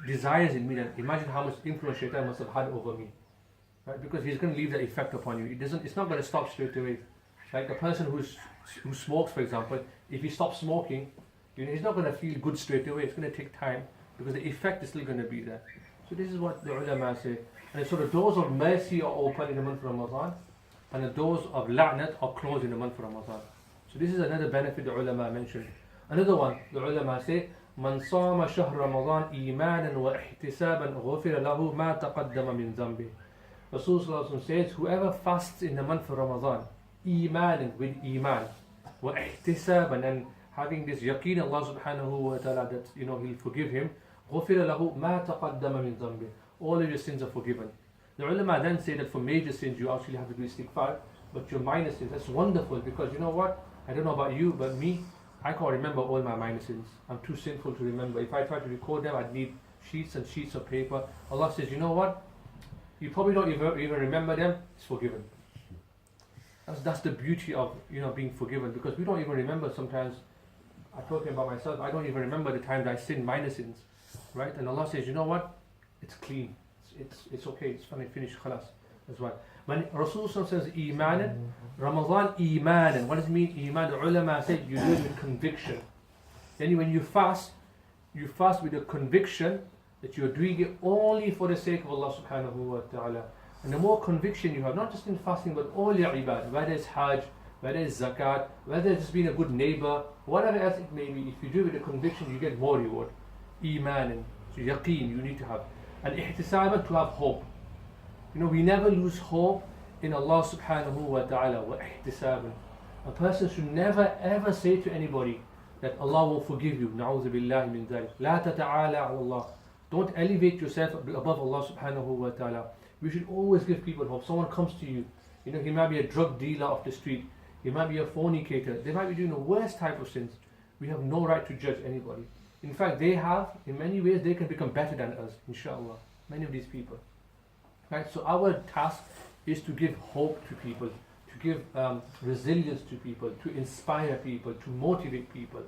desires in me, then imagine how much influence shaitan must have had over me. Right? Because he's going to leave that effect upon you. It's not going to stop straight away. Like a person who smokes, for example, if he stops smoking, he's not going to feel good straight away. It's going to take time because the effect is still going to be there. So this is what the ulama say. And so the doors of mercy are open in the month of Ramadan, and the doors of la'nat are closed in the month of Ramadan. So this is another benefit the ulama mentioned. Another one, the ulama say, من صام شهر رمضان إيمانا واحتسابا غفر له ما تقدم من ذنبه. Rasulullah says, whoever fasts in the month of Ramadan, iman with iman, wa ihtisaban, and having this yaqeen Allah subhanahu wa ta'ala that He'll forgive him, غفر له ما تقدم من ذنبه. All of your sins are forgiven. The ulama then say that for major sins you actually have to do istighfar, but your minor sins, that's wonderful, because you know what? I don't know about you, but me, I can't remember all my minor sins. I'm too sinful to remember. If I try to record them, I'd need sheets and sheets of paper. Allah says, you know what? You probably don't even remember them. It's forgiven. That's the beauty of being forgiven, because we don't even remember sometimes. I'm talking about myself. I don't even remember the times I sinned minor sins, right? And Allah says, you know what? It's clean. It's okay. It's fine. Finish. Khalas. That's why. When Rasulullah says iman, Ramadan iman. What does it mean? Iman. The ulama said you do it with conviction. Then when you fast with a conviction that you are doing it only for the sake of Allah subhanahu wa ta'ala. And the more conviction you have, not just in fasting, but all your ibad, whether it's hajj, whether it's zakat, whether it's just being a good neighbor, whatever else it may be, if you do it with a conviction, you get more reward. Iman, so yaqeen you need to have. And ihtisaban, to have hope. We never lose hope in Allah subhanahu wa ta'ala. Wa ihtisaban. A person should never ever say to anybody that Allah will forgive you. Na'udhu billahi min dhalik. La tata'ala ala Allah. Don't elevate yourself above Allah subhanahu wa ta'ala. We should always give people hope. Someone comes to you, he might be a drug dealer off the street, he might be a fornicator, they might be doing the worst type of sins. We have no right to judge anybody. In fact, they have, in many ways, they can become better than us, inshallah. Many of these people. Right? So our task is to give hope to people, to give resilience to people, to inspire people, to motivate people.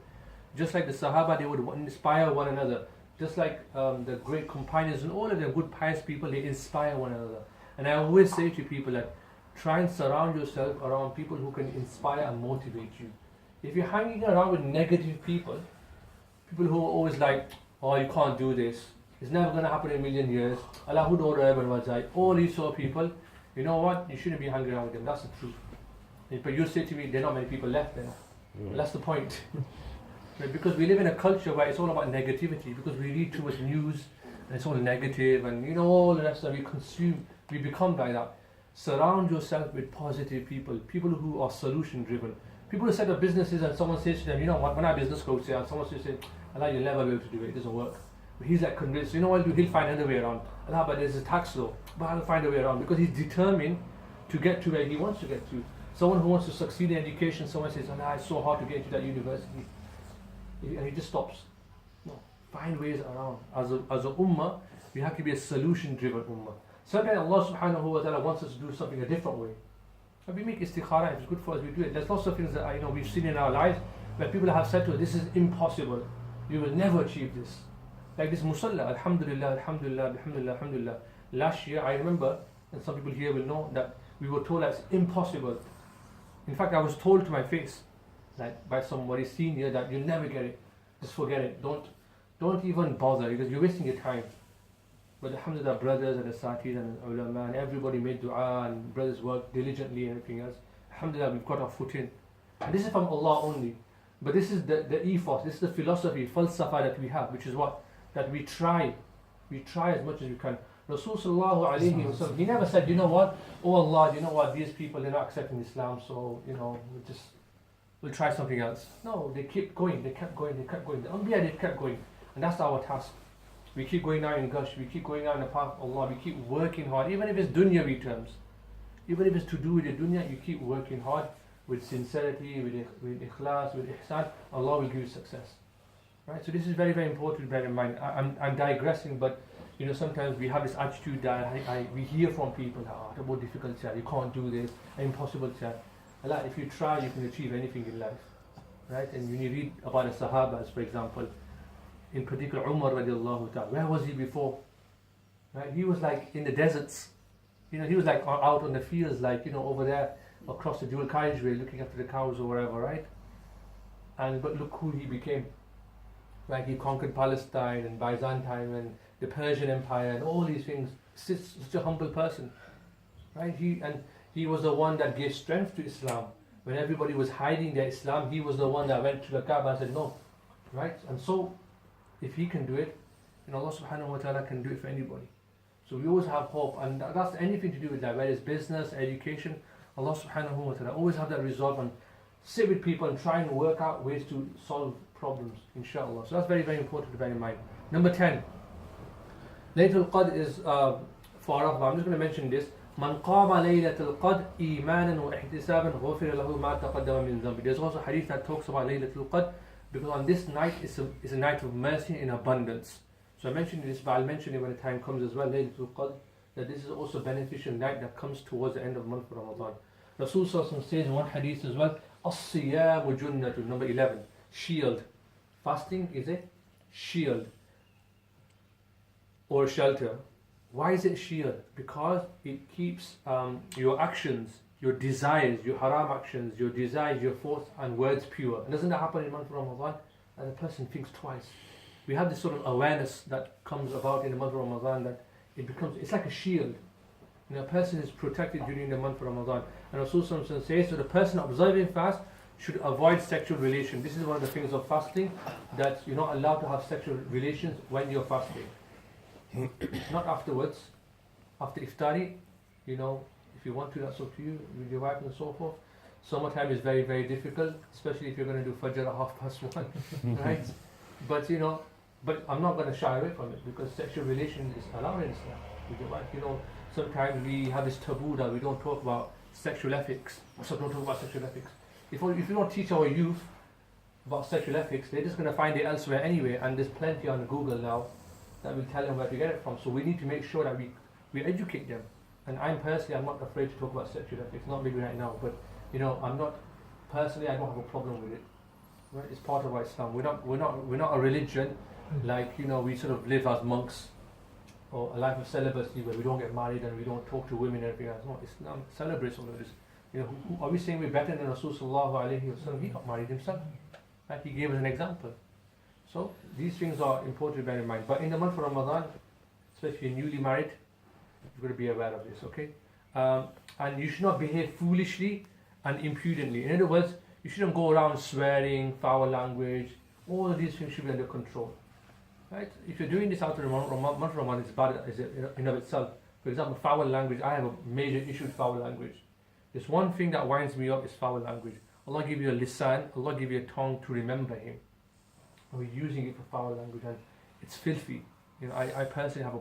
Just like the Sahaba, they would inspire one another. Just like the great companions and all of them good pious people, they inspire one another. And I always say to people that try and surround yourself around people who can inspire and motivate you. If you're hanging around with negative people who are always like, oh, you can't do this, it's never going to happen in a million years, Allah would order everyone, all these sort of people, you know what, you shouldn't be hanging around with them, that's the truth. But you say to me, there are not many people left there. That's the point. Because we live in a culture where it's all about negativity, because we read too much news and it's all negative, and all the rest that we consume, we become like that. Surround yourself with positive people who are solution driven, people who set up businesses and someone says to them, you know what, when our business goes here, and someone says, Allah, you'll never be able to do it, it doesn't work. But he's like convinced, you know what, he'll find another way around. Allah, but there's a tax law, but I'll find a way around, because he's determined to get to where he wants to get to. Someone who wants to succeed in education, someone says, Allah, it's so hard to get into that university. And he just stops. No, find ways around. As a ummah, we have to be a solution-driven ummah. Sometimes Allah subhanahu wa ta'ala wants us to do something a different way. And we make istikhara, if it's good for us, we do it. There's lots of things that we've seen in our lives where people have said to us, this is impossible. You will never achieve this. Like this musalla, alhamdulillah, alhamdulillah, alhamdulillah, alhamdulillah. Last year, I remember, and some people here will know, that we were told that it's impossible. In fact, I was told to my face, like by somebody senior, that you'll never get it. Just forget it. Don't even bother, because you're wasting your time. But alhamdulillah, brothers and asatid and ulama and everybody made dua, and brothers worked diligently and everything else. Alhamdulillah, we've got our foot in. And this is from Allah only. But this is the ethos, this is the philosophy, falsafa that we have, which is what? That we try as much as we can. Rasulullah sallallahu alayhi wa sallam, he never said, you know what, oh Allah, you know what, these people, they're not accepting Islam, so we'll try something else. No, they kept going. The Anbiya, they kept going. And that's our task. We keep going out in gush, we keep going out in the path of Allah, we keep working hard, even if it's dunyavi terms. Even if it's to do with the dunya, you keep working hard with sincerity, with ikhlas, with ihsan, Allah will give you success. Right? So this is very, very important to bear in mind. I'm digressing, but sometimes we have this attitude that we hear from people, it's more difficult, you can't do this, impossible. Allah, if you try, you can achieve anything in life. Right? And when you read about the Sahabas, for example, in particular Umar radiallahu ta'ala. Where was he before? Right? He was like in the deserts. He was like out on the fields, like, over there across the dual carriageway looking after the cows or whatever, right? But look who he became. Like he conquered Palestine and Byzantine and the Persian Empire and all these things. Such a humble person, right? He was the one that gave strength to Islam. When everybody was hiding their Islam, he was the one that went to the Kaaba and said no, right? And so, if he can do it, Allah subhanahu wa ta'ala can do it for anybody. So we always have hope, and that's anything to do with that, whether it's business, education. Allah subhanahu wa ta'ala always have that resolve and sit with people and try and work out ways to solve problems, inshallah. So that's very, very important to bear in mind. Number 10. Laylatul Qadr is far off, but I'm just going to mention this. Man qama Laylatul Qadr imanan wa ihtisaban ghufira lahu ma taqaddama min dhanbi. There's also a hadith that talks about Laylatul Qadr, because on this night is a night of mercy in abundance. So I mentioned this, but I'll mention it when the time comes as well, Laylatul Qadr, that this is also a beneficial night that comes towards the end of the month of Ramadan. Rasul says in one hadith as well, As-siyamu junnatun, number 11, shield. Fasting is a shield or shelter. Why is it shield? Because it keeps your actions, your desires, your haram actions, your desires, your thoughts and words pure. And doesn't that happen in the month of Ramadan? And the person thinks twice. We have this sort of awareness that comes about in the month of Ramadan, that it's like a shield. A person is protected during the month of Ramadan. And Rasul says, so the person observing fast should avoid sexual relation. This is one of the things of fasting, that you're not allowed to have sexual relations when you're fasting. Not afterwards. After iftari, if you want to, that's up to you, with your wife and so forth. Summertime is very, very difficult, especially if you're going to do Fajr at 1:30, right? But I'm not going to shy away from it, because sexual relation is allowed in Islam with your wife. Sometimes we have this taboo that we don't talk about sexual ethics. So don't talk about sexual ethics. If we don't teach our youth about sexual ethics, they're just going to find it elsewhere anyway, and there's plenty on Google now that will tell them where to get it from. So we need to make sure that we educate them. And I'm not afraid to talk about sexual ethics, not maybe right now, but I don't have a problem with it. Right? It's part of our Islam. We're not a religion like we sort of live as monks, or a life of celibacy where we don't get married and we don't talk to women and everything else. No, Islam celebrates all of this. Are we saying we're better than Rasul sallallahu alayhi wa sallam? He got married himself. Right? He gave us an example. So these things are important to bear in mind. But in the month of Ramadan, especially if you're newly married, you've got to be aware of this, okay? And you should not behave foolishly and impudently. In other words, you shouldn't go around swearing, foul language. All of these things should be under control. Right? If you're doing this out of the month of Ramadan, it's bad in of itself. For example, foul language. I have a major issue with foul language. There's one thing that winds me up is foul language. Allah give you a lisan, Allah give you a tongue to remember Him. And we're using it for foul language, and it's filthy. I personally have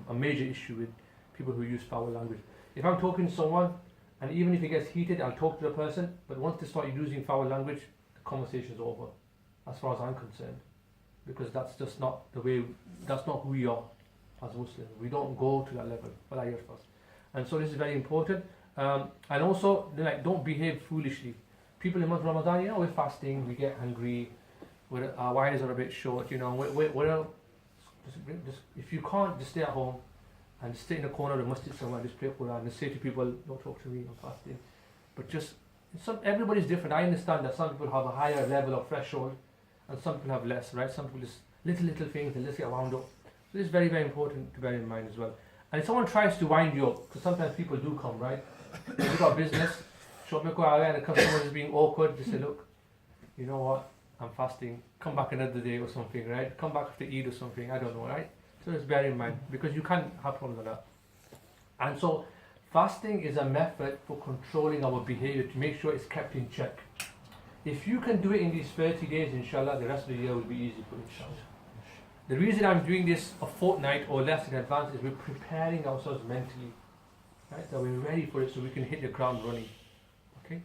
a major issue with people who use foul language. If I'm talking to someone, and even if it gets heated, I'll talk to the person, but once they start using foul language, the conversation's over, as far as I'm concerned. Because that's just not the way, that's not who we are as Muslims. We don't go to that level. And so this is very important. And also, don't behave foolishly. People in the month of Ramadan, we're fasting, we get hungry, our wires are a bit short, if you can't, just stay at home and stay in the corner of the masjid somewhere, just play Quran and say to people, don't talk to me, I'm fasting. But everybody's different. I understand that some people have a higher level of threshold and some people have less, right? Some people just little things and just get wound up. So this is very, very important to bear in mind as well. And if someone tries to wind you up, because sometimes people do come, right? You've got business, and the customer is being awkward, just say, look, you know what, I'm fasting, come back another day or something, right? Come back after Eid or something, I don't know, right? So just bear in mind, because you can't have problems with that. And so fasting is a method for controlling our behavior to make sure it's kept in check. If you can do it in these 30 days, inshallah, the rest of the year will be easy for you, inshallah. The reason I'm doing this a fortnight or less in advance is we're preparing ourselves mentally, right? So we're ready for it so we can hit the ground running. Okay?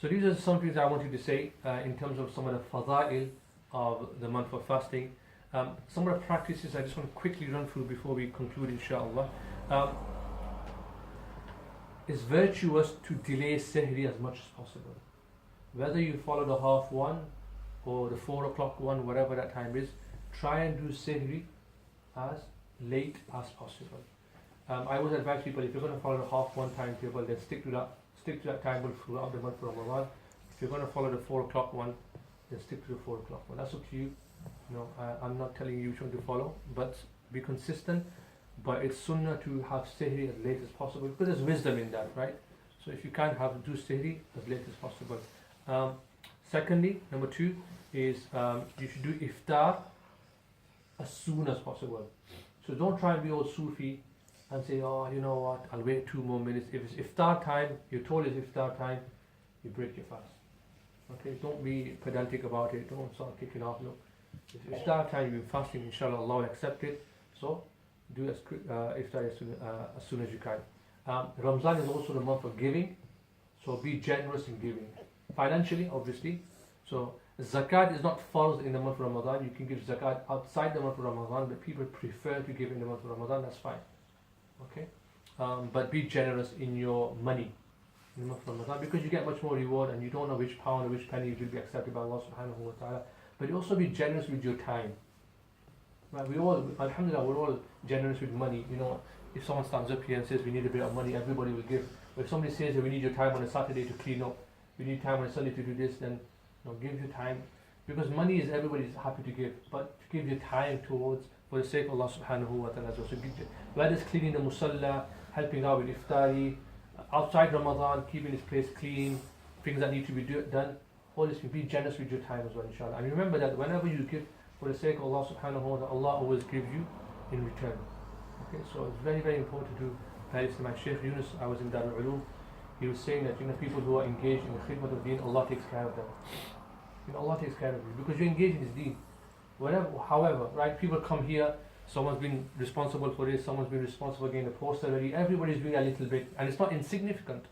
So these are some things I wanted to say in terms of some of the fada'il of the month of fasting. Some of the practices I just want to quickly run through before we conclude, inshallah. It's virtuous to delay sehri as much as possible. Whether you follow the 1:30 or the 4 o'clock one, whatever that time is, try and do sihri as late as possible. I always advise people, if you're going to follow the half one timetable, then stick to that timetable throughout the month of Ramadan. If you're going to follow the 4 o'clock one, then stick to the 4 o'clock one. That's up to you. I'm not telling you which one to follow, but be consistent. But it's sunnah to have sihri as late as possible, because there's wisdom in that, right? So if you can't do sihri as late as possible. Secondly, number 2 is you should do iftar as soon as possible. So don't try and be all Sufi and say, oh, you know what, I'll wait 2 more minutes. If it's iftar time, you're told it's iftar time, you break your fast. Okay, don't be pedantic about it. Don't start kicking off. Look, if it's iftar time, you've been fasting, inshallah, Allah will accept it. So do iftar as soon as you can. Ramzan is also the month of giving, so be generous in giving. Financially, obviously. So zakat is not farz in the month of Ramadan. You can give zakat outside the month of Ramadan, but people prefer to give in the month of Ramadan. That's fine. Okay, but be generous in your money in the month of Ramadan, because you get much more reward, and you don't know which pound or which penny will be accepted by Allah subhanahu wa ta'ala. But you also be generous with your time. Right? We all, alhamdulillah, we're all generous with money. If someone stands up here and says we need a bit of money, everybody will give. But if somebody says that we need your time on a Saturday to clean up, we need time on a Sunday to do this, then give your time, because money is everybody's happy to give, but to give your time towards, for the sake of Allah subhanahu wa ta'ala. So whether it's cleaning the musalla, helping out with iftari, outside Ramadan, keeping this place clean, things that need to be done, all this, be generous with your time as well, inshallah. And remember that whenever you give for the sake of Allah subhanahu wa ta'ala, Allah always gives you in return. Okay, so it's very, very important to pay this to my Shaykh Yunus. I was in Darul Ulum. He was saying that people who are engaged in the khidmat of deen, Allah takes care of them. Allah takes care of you because you're engaged in His deen. However, right? People come here. Someone's been responsible for this. Someone's been responsible for getting the poster ready. Everybody's doing a little bit, and it's not insignificant.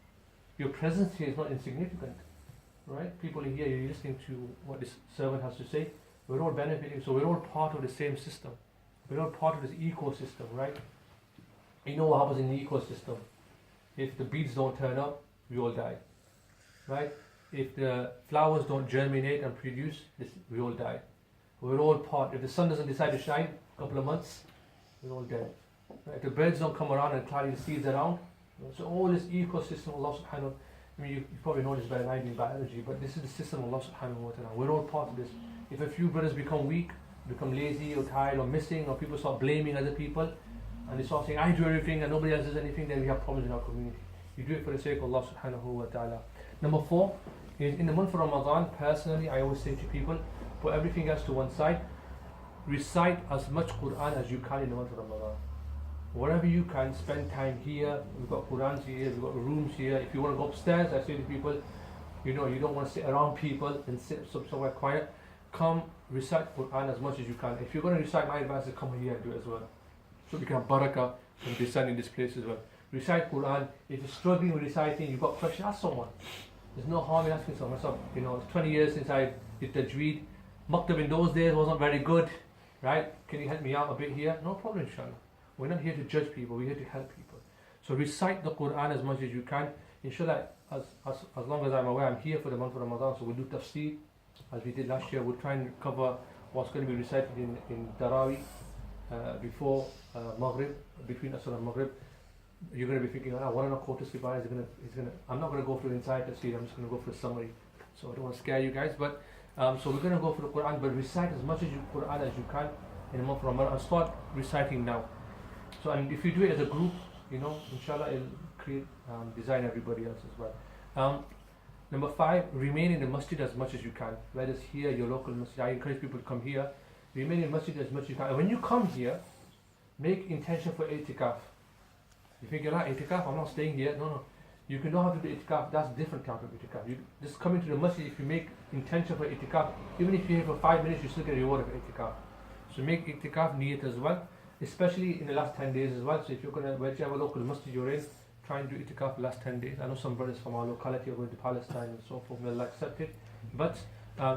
Your presence here is not insignificant, right? People here, you're listening to what this servant has to say. We're all benefiting, so we're all part of the same system. We're all part of this ecosystem, right? You know what happens in the ecosystem? If the bees don't turn up, we all die, right? If the flowers don't germinate and produce, we all die. We're all part. If the sun doesn't decide to shine a couple of months, we're all dead. Right? If the birds don't come around and carry the seeds around, so all this ecosystem, Allah subhanahu wa ta'ala, you probably know this better than I do in biology, but this is the system of Allah subhanahu wa ta'ala. We're all part of this. If a few brothers become weak, become lazy or tired or missing, or people start blaming other people, and they start saying, I do everything and nobody else does anything, then we have problems in our community. You do it for the sake of Allah subhanahu wa ta'ala. Number 4 is, in the month of Ramadan, personally, I always say to people, put everything else to one side, recite as much Quran as you can in the month of Ramadan. Wherever you can, spend time here. We've got Qurans here, we've got rooms here. If you want to go upstairs, I say to people, you don't want to sit around people and sit somewhere quiet. Come recite Quran as much as you can. If you're going to recite, my advice is come here and do it as well, so we can have barakah and descend in this place as well. Recite Quran. If you're struggling with reciting, you've got questions, ask someone. There's no harm in asking someone. So, it's 20 years since I did Tajweed. Maktab in those days wasn't very good, right? Can you help me out a bit here? No problem, inshallah. We're not here to judge people, we're here to help people. So recite the Quran as much as you can. Inshallah, as long as I'm aware, I'm here for the month of Ramadan, so we'll do tafsir as we did last year. We'll try and cover what's going to be recited in Taraweeh before Maghrib, between Asr and Maghrib. You're going to be thinking, one and a quarter Sibaya is going to. I'm not going to go through the entire tafsir, I'm just going to go for a summary. So I don't want to scare you guys, but so we're going to go for the Quran, but recite as much Quran as you can in the month of Ramadan, and start reciting now. So, and if you do it as a group, inshallah, it'll create design everybody else as well. Number 5, remain in the masjid as much as you can. Whether it's here, your local masjid, I encourage people to come here. Remain in the masjid as much as you can. And when you come here, make intention for itikaf. You think you're not itikaf, I'm not staying here. No. You can know how to do itikaf, that's different type of itikaf. You just come into the masjid, if you make intention for itikaf, even if you're here for 5 minutes, you still get a reward of itikaf. So make itikaf niyat as well, especially in the last 10 days as well. So if you're going to, whichever local masjid you're in, try and do itikaf the last 10 days. I know some brothers from our locality are going to Palestine and so forth, will accept it. But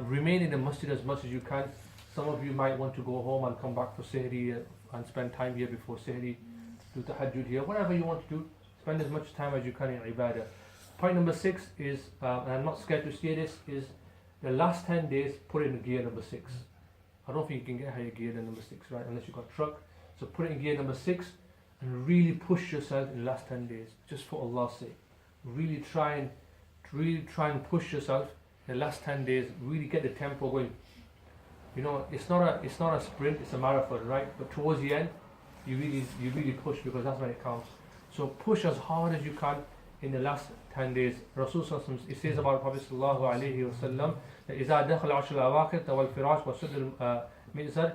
remain in the masjid as much as you can. Some of you might want to go home and come back for Sehri and spend time here before Sehri, do tahajjud here, whatever you want to do. Spend as much time as you can in ibadah. Point number 6 is, and I'm not scared to say this, is the last 10 days, put it in gear number 6. I don't think you can get higher gear than number 6, right? Unless you've got a truck. So put it in gear number 6 and really push yourself in the last 10 days, just for Allah's sake. Really try and push yourself in the last 10 days. Really get the tempo going. You know, it's not a sprint, it's a marathon, right? But towards the end, you really push, because that's when it counts. So push as hard as you can in the last 10 days. Rasul sallallahu alaihi wasallam, it says about Prophet sallallahu alaihi wasallam that إذا دخل عشر الأواخر طوى الفراش وسد المئزر.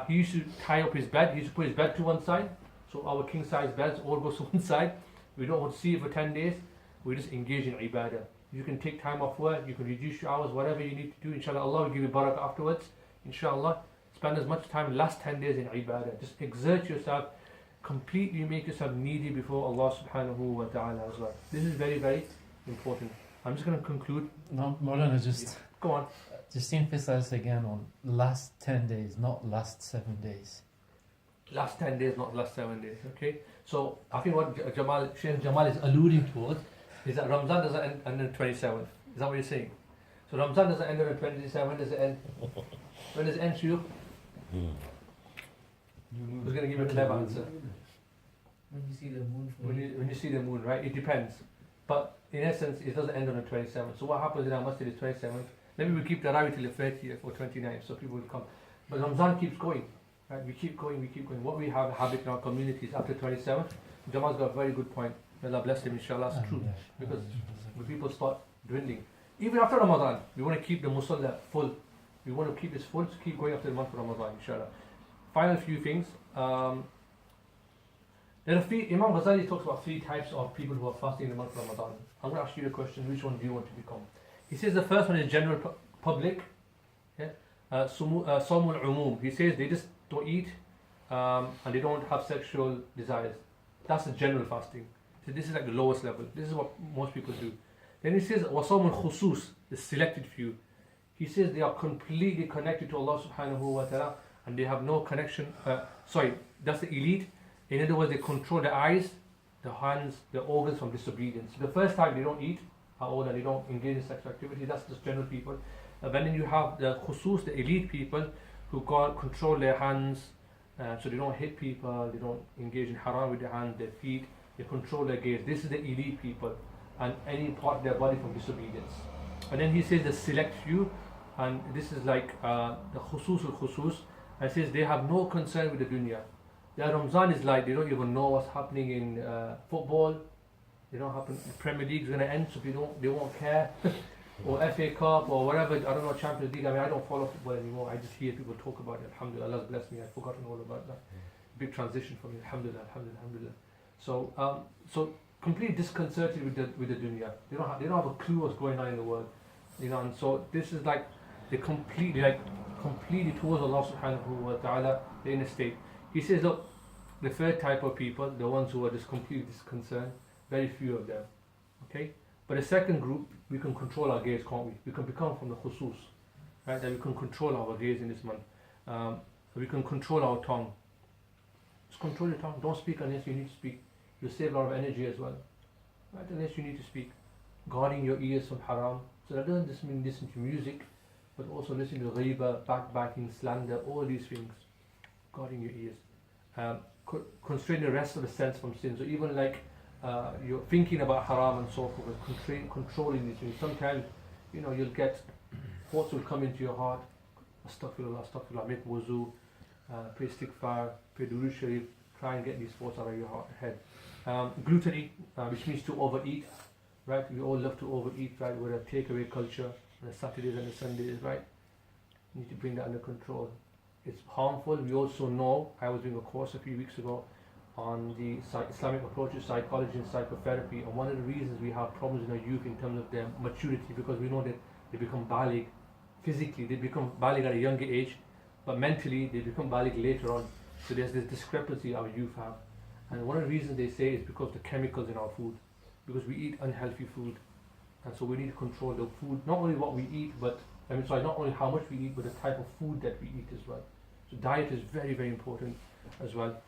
He used to tie up his bed. He used to put his bed to one side. So our king size beds all go to one side. We don't want to see it for 10 days. We just engage in ibadah. You can take time off work. You can reduce your hours, whatever you need to do. Inshallah, Allah will give you barakah afterwards. Inshallah, spend as much time last 10 days in ibadah. Just exert yourself. Completely make yourself needy before Allah subhanahu wa ta'ala as well. This is very, very important. I'm just going to conclude. No, Maulana, go on. Just emphasize again on last 10 days, not last 7 days. Last 10 days, not last 7 days. Okay. So I think what Sheikh Jamal is alluding towards is that Ramadan doesn't end on the 27th. Is that what you're saying? So Ramadan doesn't end on the 27th. When does it end? When does it end, Shuyukh? Who's going to give a clever answer? When you see the moon. When you see the moon, right? It depends. But in essence, it doesn't end on the 27th. So what happens in our masjid is 27th. Maybe we keep Tarawih till the 30th or 29th, so people will come. But Ramadan keeps going. Right? We keep going. What we have a habit in our communities after 27th, Jamal's got a very good point. May Allah bless him, inshallah. It's true. Because when people start dwindling, even after Ramadan, we want to keep the musalla full. We want to keep this full to keep going after the month of Ramadan, inshallah. Final few things. There are Imam Ghazali talks about 3 types of people who are fasting in the month of Ramadan. I'm going to ask you a question: which one do you want to become? He says the first one is general public. Sawmul umum. He says they just don't eat and they don't have sexual desires. That's the general fasting. So this is like the lowest level. This is what most people do. Then he says wasawmul khusus, the selected few. He says they are completely connected to Allah subhanahu wa ta'ala and they have no connection. That's the elite. In other words, they control the eyes, the hands, the organs from disobedience. The first time they don't eat at all and they don't engage in sexual activity, that's just general people. And then you have the khusus, the elite people who control their hands, so they don't hit people, they don't engage in haram with their hands, their feet, they control their gaze. This is the elite people and any part of their body from disobedience. And then he says the select few, and this is like the khusus al-khusus, and says they have no concern with the dunya. Their Ramzan is like they don't even know what's happening in football. They don't happen. The Premier League is going to end, so they won't care. Or FA Cup or whatever. I don't know, Champions League. I mean, I don't follow football anymore. I just hear people talk about it. Alhamdulillah, Allah's blessed me. I've forgotten all about that. Big transition for me. Alhamdulillah, alhamdulillah, alhamdulillah. So completely disconcerted with the dunya. They don't have a clue what's going on in the world. You know, and so this is like they completely towards Allah subhanahu wa ta'ala. They're in a state. He says, look, the third type of people, the ones who are just completely disconcerted, very few of them. Okay? But the second group, we can control our gaze, can't we? We can become from the khusus, right? That we can control our gaze in this month. We can control our tongue. Just control your tongue. Don't speak unless you need to speak. You'll save a lot of energy as well. Right? Unless you need to speak. Guarding your ears from haram. So that doesn't just mean listen to music, but also listen to ghiba, backbiting, slander, all these things. Guarding your ears. Constrain the rest of the sense from sin. So even like you're thinking about haram and so forth, controlling these things. Sometimes, you'll get thoughts will come into your heart. Astaghfirullah, astaghfirullah, make wuzu, pray istighfar, pray durood sharif, try and get these thoughts out of your head. Gluttony, which means to overeat, right? We all love to overeat, right? We're a takeaway culture on the Saturdays and the Sundays, right? You need to bring that under control. It's harmful. We also know, I was doing a course a few weeks ago on the Islamic approach to psychology and psychotherapy, and one of the reasons we have problems in our youth in terms of their maturity, because we know that they become baligh physically, they become baligh at a younger age, but mentally they become baligh later on. So there's this discrepancy our youth have, and one of the reasons they say is because of the chemicals in our food, because we eat unhealthy food, and so we need to control the food, not only what we eat, but not only how much we eat, but the type of food that we eat as well. So diet is very, very important as well.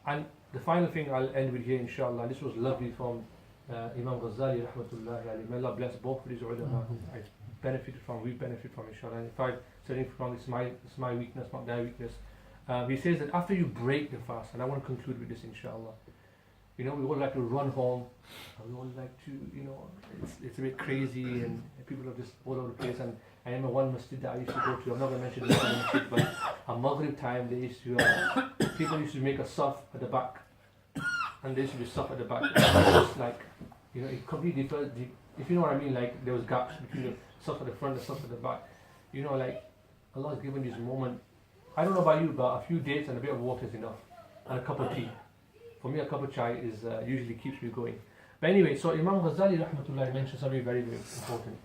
And the final thing I'll end with here, inshallah, this was lovely from Imam Ghazali, rahmatullahi alayhi. May Allah bless both of these ulama. benefited from, we benefit from, inshallah. And if I said anything wrong, it's my weakness, not their weakness. He says that after you break the fast, and I want to conclude with this, inshallah. You know, we all like to run home, and we all like to, you know, it's a bit crazy, and people are just all over the place. And I remember one masjid that I used to go to, I'm not going to mention the masjid, but at Maghrib time, they used to, people used to make a saf at the back, and they used to be saf at the back. It's like, you know, it completely differs, if you know what I mean, like there was gaps between the saf at the front and the saf at the back. You know, like Allah has given you this moment. I don't know about you, but a few dates and a bit of water is enough, and a cup of tea. For me, a cup of chai is usually keeps me going. But anyway, so Imam Ghazali rahmatullah mentioned something very, very important.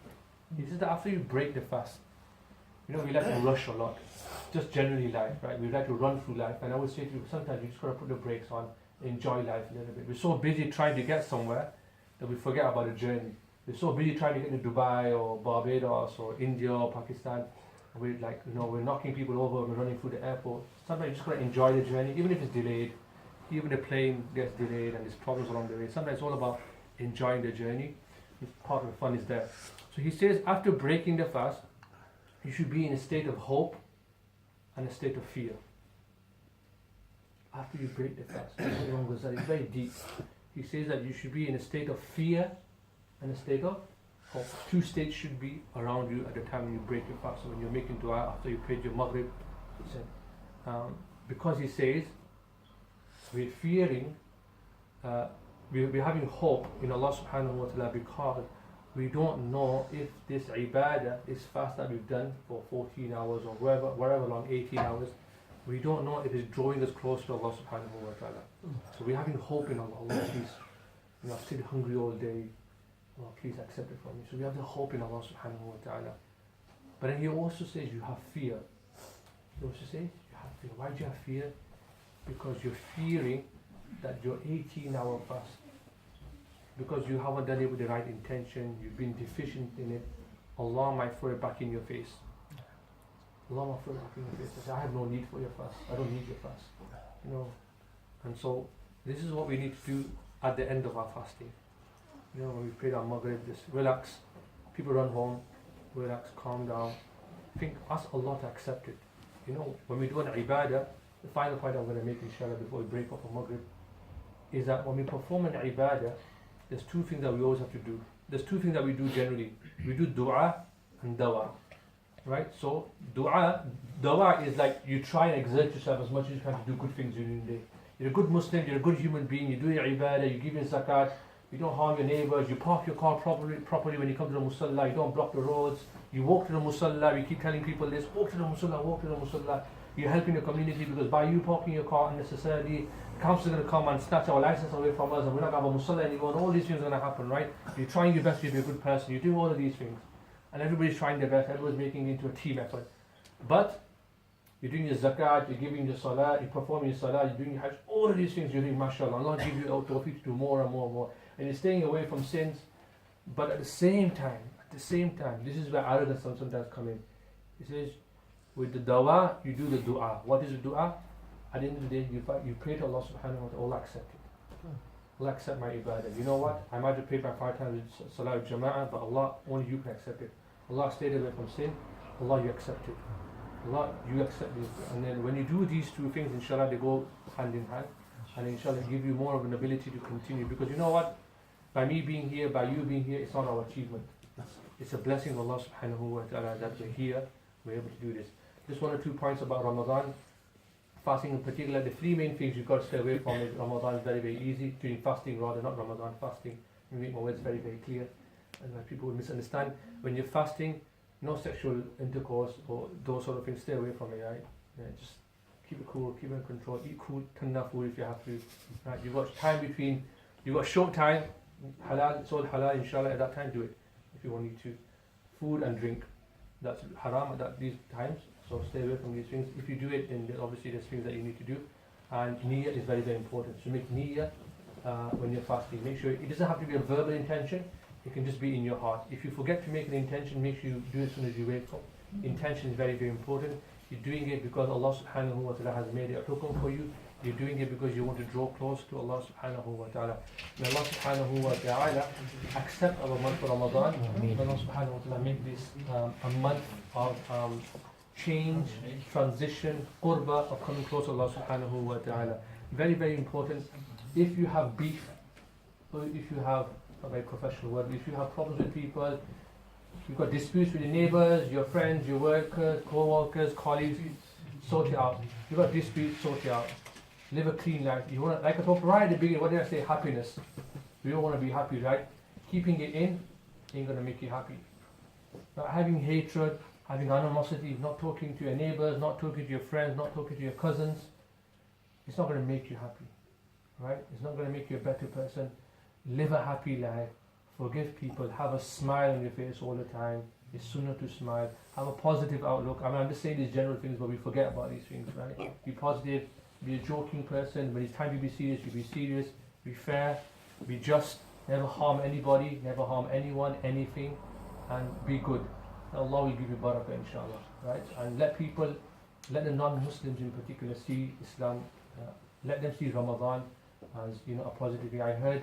He says that after you break the fast, you know, we like to rush a lot, just generally life, right? We like to run through life, and I would say to you, sometimes you just got to put the brakes on, enjoy life a little bit. We're so busy trying to get somewhere that we forget about the journey. We're so busy trying to get to Dubai or Barbados or India or Pakistan. We're like, you know, we're knocking people over, we're running through the airport. Sometimes you just got to enjoy the journey, even if it's delayed. Even the plane gets delayed and there's problems along the way. Sometimes it's all about enjoying the journey. Part of the fun is there. So he says, after breaking the fast, you should be in a state of hope and a state of fear. After you break the fast, it's very deep. He says that you should be in a state of fear and a state of hope. Two states should be around you at the time when you break your fast. So when you're making dua after you prayed your Maghrib, he said, because he says, we're fearing, we're having hope in Allah subhanahu wa ta'ala because we don't know if this ibadah, this fast that we've done for 14 hours or wherever long, 18 hours, we don't know if it's drawing us closer to Allah subhanahu wa ta'ala. So we're having hope in Allah. Allah, please, you know, I've stayed hungry all day. Allah, please accept it from me. So we have the hope in Allah subhanahu wa ta'ala. But then he also says you have fear. He also says you have fear. Why do you have fear? Because you're fearing that your 18-hour fast, because you haven't done it with the right intention, you've been deficient in it, Allah might throw it back in your face. Allah might throw it back in your face and say, I have no need for your fast, I don't need your fast. You know, and so this is what we need to do at the end of our fasting. You know, when we prayed our Maghrib, just relax, people run home, relax, calm down, think, ask Allah to accept it. You know, when we do an ibadah, the final point I'm going to make, inshallah, before we break off for Maghrib, is that when we perform an ibadah, there's two things that we always have to do. There's two things that we do generally. We do dua and dawa. Right? So, dawa is like you try and exert yourself as much as you can to do good things during the day. You're a good Muslim, you're a good human being, you do your ibadah, you give your zakat, you don't harm your neighbours, you park your car properly when you come to the musalla, you don't block the roads, you walk to the musalla, we keep telling people this, walk to the musalla, walk to the musalla. You're helping the community because by you parking your car unnecessarily, the council is going to come and snatch our license away from us and we're not going to have a musalla anymore and all these things are going to happen, right? You're trying your best to be a good person, you're doing all of these things. And everybody's trying their best, everybody's making it into a team effort. But you're doing your zakat, you're giving your salah, you're performing your salah, you're doing your hajj, all of these things you're doing, mashallah. Allah gives you tawfiq to do more and more and more. And you're staying away from sins. But at the same time, this is where arrogance sometimes come in. He says, with the dawah, you do the dua. What is the dua? At the end of the day, you pray to Allah subhanahu wa ta'ala, Allah accept it. Allah accept my ibadah. You know what? I might have prayed my 5 times with salah jama'ah, but Allah, only you can accept it. Allah stayed away from sin. Allah, you accept it. Allah, you accept it. And then when you do these two things, inshallah, they go hand in hand. And inshallah, give you more of an ability to continue. Because you know what? By me being here, by you being here, it's not our achievement. It's a blessing of Allah subhanahu wa ta'ala that we're here, we're able to do this. Just 1 or 2 points about Ramadan. Fasting in particular, the 3 main things you've got to stay away from is Ramadan is very, very easy. Doing fasting rather, not Ramadan fasting. You make my words very, very clear. And people will misunderstand. When you're fasting, no sexual intercourse or those sort of things, stay away from it, right? Yeah, just keep it cool, keep it in control, eat cool, tender food if you have to. Right? You've got time between, you've got short time, halal, it's all halal, inshallah, at that time do it if you want to. Food and drink, that's haram at these times. So stay away from these things. If you do it, then obviously there's things that you need to do. And niyyah is very, very important. So make niyyah when you're fasting. Make sure it doesn't have to be a verbal intention. It can just be in your heart. If you forget to make an intention, make sure you do it as soon as you wake up. Intention is very, very important. You're doing it because Allah subhanahu wa ta'ala has made it a hukum for you. You're doing it because you want to draw close to Allah subhanahu wa ta'ala. May Allah subhanahu wa ta'ala accept our month of Ramadan. May Allah subhanahu wa ta'ala make this a month of change, transition, qurba, of coming close to Allah subhanahu wa ta'ala. Very, very important. If you have beef, or if you have, a very professional word, if you have problems with people, you've got disputes with your neighbors, your friends, your workers, co-workers, colleagues, sort it out. You've got disputes, sort it out. Live a clean life. You want to, like I talked right at the beginning, what did I say? Happiness. We all want to be happy, right? Keeping it in ain't going to make you happy. Not having hatred, having animosity, not talking to your neighbors, not talking to your friends, not talking to your cousins, it's not going to make you happy, right? It's not going to make you a better person. Live a happy life. Forgive people. Have a smile on your face all the time. It's sunnah to smile. Have a positive outlook. I mean, I'm just saying these general things, but we forget about these things, right? Be positive. Be a joking person. When it's time to be serious, you be serious. Be fair. Be just. Never harm anybody. Never harm anyone, anything. And be good. Allah will give you barakah, inshallah. Right? And let people, let the non-Muslims in particular see Islam. Let them see Ramadan as, you know, a positive thing. I heard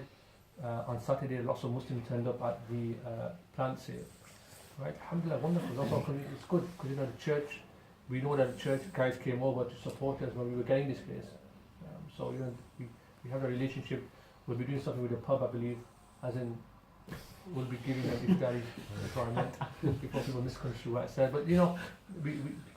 on Saturday lots of Muslims turned up at the plant sale. Right? Alhamdulillah, wonderful. It's good because, you know, the church, we know that the church guys came over to support us when we were getting this place. So, you know, we have a relationship. We'll be doing something with the pub, I believe, as in we'll be giving them iftari. That's what I meant, before people misconstrue what I said. But, you know,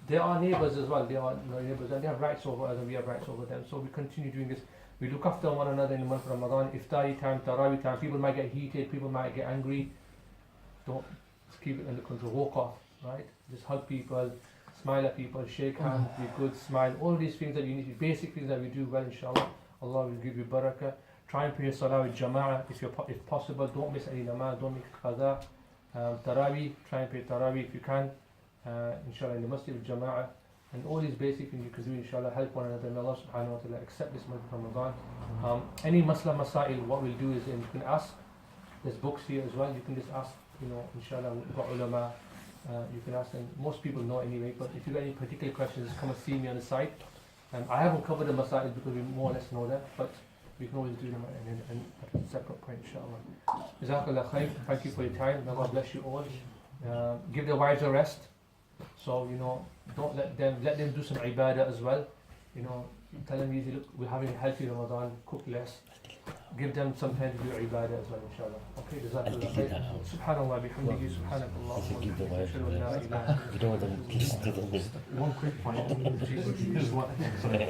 they are neighbours as well. They are, you know, neighbours, and they have rights over us and we have rights over them. So we continue doing this. We look after one another in the month of Ramadan. Iftari time, Tarawih time. People might get heated, people might get angry. Don't, just keep it under control. Walk off, right? Just hug people, smile at people, shake hands, be good, smile. All these things that you need, basic things that we do well, inshallah. Allah will give you barakah. Try and pray salah with jama'ah if possible. Don't miss any namaz, don't make qaza. Tarawih, try and pray Tarawih if you can. Inshallah, in the masjid with jama'ah. And all these basic things you can do, inshallah, help one another. May Allah subhanahu wa ta'ala accept this month of Ramadan. Any masla masail, what we'll do is, you can ask. There's books here as well. You can just ask, you know, inshallah, we've got ulama. You can ask them. Most people know anyway, but if you've got any particular questions, just come and see me on the site. I haven't covered the masail because we more or less know that, but we can always do them at a separate point, inshallah. Jazakallah khair. Thank you for your time. May Allah bless you all. Give their wives a rest. So, you know, don't let them do some ibadah as well. You know, tell them easy, look, we're having a healthy Ramadan, cook less. Give them some time to do ibadah as well, inshallah. Okay, jazakallah khair. Subhanallah bihamdihi, subhanakallah. You don't want them to One quick point.